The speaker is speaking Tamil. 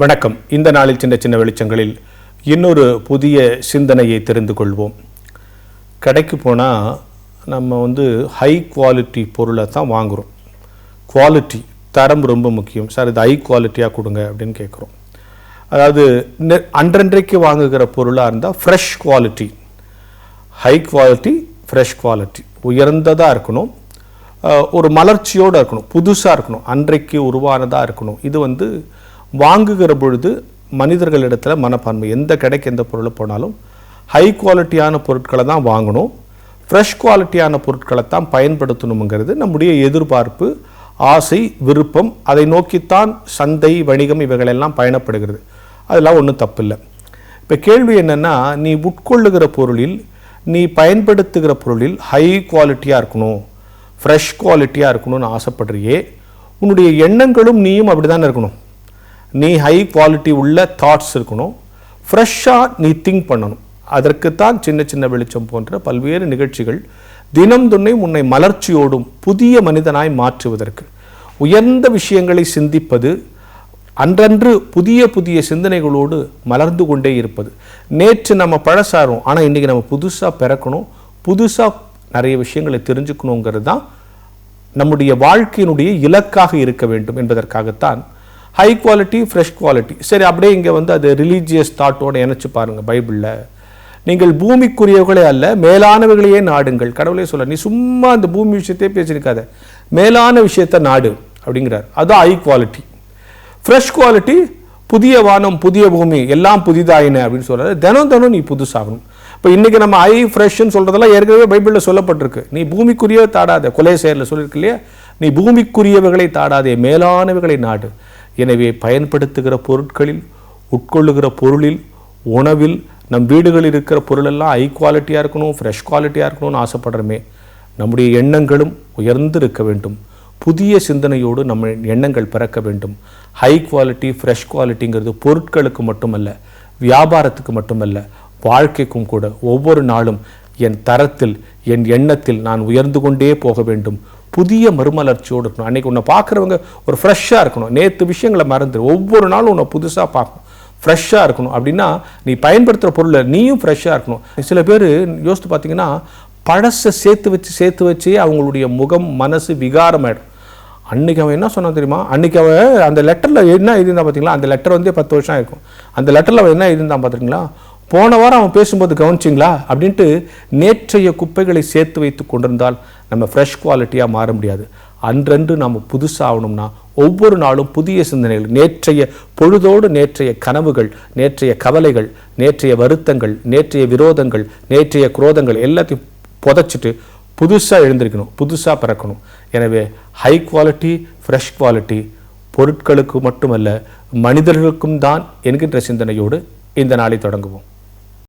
வணக்கம். இந்த நாளில் சின்ன சின்ன வெளிச்சங்களில் இன்னொரு புதிய சிந்தனையை தெரிந்து கொள்வோம். கடைக்கு போனால் நம்ம ஹை குவாலிட்டி பொருளை தான் வாங்குகிறோம். குவாலிட்டி தரம் ரொம்ப முக்கியம். சார் இது ஹை குவாலிட்டியாக கொடுங்க அப்படின்னு கேட்குறோம். அதாவது அன்றன்றைக்கு வாங்குகிற பொருளாக இருந்தால் fresh quality, high quality, fresh quality உயர்ந்ததாக இருக்கணும், ஒரு மலர்ச்சியோடு இருக்கணும், புதுசாக இருக்கணும், அன்றைக்கு உருவானதாக இருக்கணும். இது வாங்குகிற பொழுது மனிதர்களிடத்தில் மனப்பான்மை. எந்த கடைக்கு எந்த பொருளை போனாலும் ஹை குவாலிட்டியான பொருட்களை தான் வாங்கணும், ஃப்ரெஷ் குவாலிட்டியான பொருட்களை தான் பயன்படுத்தணுங்கிறது நம்முடைய எதிர்பார்ப்பு, ஆசை, விருப்பம். அதை நோக்கித்தான் சந்தை, வணிகம் இவைகளெல்லாம் பயணப்படுகிறது. அதெல்லாம் ஒன்றும் தப்பில்லை. இப்போ கேள்வி என்னென்னா, நீ உட்கொள்ளுகிற பொருளில், நீ பயன்படுத்துகிற பொருளில் ஹை குவாலிட்டியாக இருக்கணும், ஃப்ரெஷ் குவாலிட்டியாக இருக்கணும்னு ஆசைப்படுறியே, உன்னுடைய எண்ணங்களும் நீயும் அப்படி தானே இருக்கணும். நீ ஹை குவாலிட்டி உள்ள தாட்ஸ் இருக்கணும், ஃப்ரெஷ்ஷாக நீ திங்க் பண்ணணும். அதற்குத்தான் சின்ன சின்ன வெளிச்சம் போன்ற பல்வேறு நிகழ்ச்சிகள் தினம் உன்னை மலர்ச்சியோடும் புதிய மனிதனாய் மாற்றுவதற்கு, உயர்ந்த விஷயங்களை சிந்திப்பது, அன்றன்று புதிய புதிய சிந்தனைகளோடு மலர்ந்து கொண்டே இருப்பது. நேற்று நம்ம பழசாரோம், ஆனால் இன்றைக்கி நம்ம புதுசாக பிறக்கணும், புதுசாக நிறைய விஷயங்களை தெரிஞ்சுக்கணுங்கிறது தான் நம்முடைய வாழ்க்கையினுடைய இலக்காக இருக்க வேண்டும் என்பதற்காகத்தான் ஹை குவாலிட்டி, ஃப்ரெஷ் குவாலிட்டி. சரி, அப்படியே இங்கே அது ரிலீஜியஸ் தாட்டோடு இணைச்சு பாருங்கள். பைபிளில் நீங்கள் பூமிக்குரியவர்களே அல்ல மேலானவர்களையே நாடுங்கள். கடவுளே சொல்ல, நீ சும்மா அந்த பூமி விஷயத்தையே பேசியிருக்காத, மேலான விஷயத்தை நாடு அப்படிங்கிறார். அதுதான் ஹை குவாலிட்டி. ஃப்ரெஷ் குவாலிட்டி, புதிய வானம், புதிய பூமி, எல்லாம் புதிதாயின அப்படின்னு சொல்கிறாரு. தினம் நீ புதுசாகணும். இப்போ இன்றைக்கி நம்ம ஹை ஃப்ரெஷ்ன்னு சொல்கிறதெல்லாம் ஏற்கனவே பைபிளில் சொல்லப்பட்டிருக்கு. நீ பூமிக்குரிய தாடாதே, கொலை செயலில் சொல்லியிருக்கு இல்லையா, நீ பூமிக்குரியவர்களை தாடாதே, மேலானவர்களை நாடு. எனவே பயன்படுத்துகிற பொருட்களில், உட்கொள்ளுகிற பொருளில், உணவில், நம் வீடுகளில் இருக்கிற பொருளெல்லாம் ஹை குவாலிட்டியாக இருக்கணும், ஃப்ரெஷ் குவாலிட்டியாக இருக்கணும்னு ஆசைப்படுறோமே. நம்முடைய எண்ணங்களும் உயர்ந்து இருக்க வேண்டும். புதிய சிந்தனையோடு நம்ம எண்ணங்கள் பிறக்க வேண்டும். ஹை குவாலிட்டி, ஃப்ரெஷ் குவாலிட்டிங்கிறது பொருட்களுக்கு மட்டுமல்ல, வியாபாரத்துக்கு மட்டுமல்ல, வாழ்க்கைக்கும் கூட. ஒவ்வொரு நாளும் என் தரத்தில், என் எண்ணத்தில் நான் உயர்ந்து கொண்டே போக வேண்டும். புதிய மறுமலர்ச்சியோடு இருக்கணும். அன்றைக்கி உன்னை பார்க்குறவங்க ஒரு ஃப்ரெஷ்ஷாக இருக்கணும். நேற்று விஷயங்களை மறந்துடு, ஒவ்வொரு நாளும் உன்னை புதுசாக பார்க்கணும், ஃப்ரெஷ்ஷாக இருக்கணும். அப்படின்னா நீ பயன்படுத்துகிற பொருளில் நீயும் ஃப்ரெஷ்ஷாக இருக்கணும். சில பேர் யோசித்து பார்த்தீங்கன்னா, பழசை சேர்த்து வச்சே அவங்களுடைய முகம், மனசு விகாரமாயிடும். அன்றைக்கி அவன் என்ன சொன்னான் தெரியுமா? அன்றைக்கி அவன் அந்த லெட்டரில் என்ன எழுதியிருந்தான் பார்த்தீங்களா? அந்த லெட்டர் 10 வருஷம் ஆயிருக்கும். அந்த லெட்டரில் அவன் என்ன எழுதியிருந்தான் பார்த்துருங்களா? போன வாரம் அவன் பேசும்போது கவனிச்சிங்களா அப்படின்ட்டு நேற்றைய குப்பைகளை சேர்த்து வைத்து கொண்டிருந்தால் நம்ம ஃப்ரெஷ் குவாலிட்டியாக மாற முடியாது. அன்றன்று நாம் புதுசாகணும்னா ஒவ்வொரு நாளும் புதிய சிந்தனைகள், நேற்றைய பொழுதோடு நேற்றைய கனவுகள், நேற்றைய கவலைகள், நேற்றைய வருத்தங்கள், நேற்றைய விரோதங்கள், நேற்றைய குரோதங்கள் எல்லாத்தையும் புதைச்சிட்டு புதுசாக எழுந்திருக்கணும், புதுசாக பிறக்கணும். எனவே ஹை குவாலிட்டி, ஃப்ரெஷ் குவாலிட்டி பொருட்களுக்கு மட்டுமல்ல, மனிதர்களுக்கும் தான் என்கின்ற சிந்தனையோடு இந்த நாளை தொடங்குவோம்.